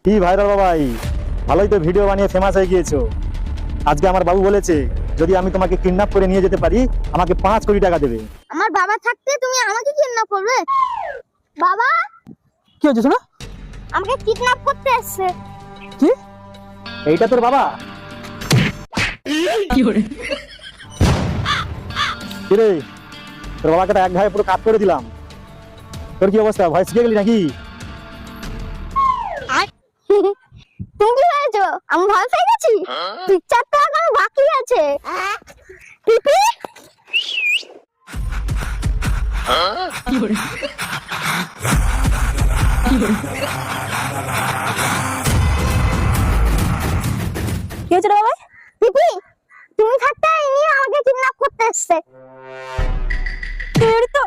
কি ভাইরাল বাবাই, ভালোই তো ভিডিও বানিয়ে ফেমাস হয়ে গিয়েছো। আজকে আমার বাবু বলেছে যদি আমি তোমাকে কিডন্যাপ করে নিয়ে যেতে পারি আমাকে 5 কোটি টাকা দেবে। আমার বাবা থাকতে তুমি আমাকে কিডন্যাপ করবে? বাবা, কি হয়েছে শোনা? আমাকে কিডন্যাপ করতে এসেছে। কি? এইটা তোর বাবা? কি রে, তোর বাবাকে তো এক ঘায়ে পুরো কাট করে দিলাম। তোর কি অবস্থা, ভয় শিখে গেলি নাকি? তুমি কি হয়েছো? আমি ভয় পেয়ে গেছি। পিকচার তো এখন বাকি আছে। পিপি, কি হয়েছে রে বাবা? পিপি, তুমি থাকতে ইনি আমাকে কিডন্যাপ করতে এসেছে। তোর তো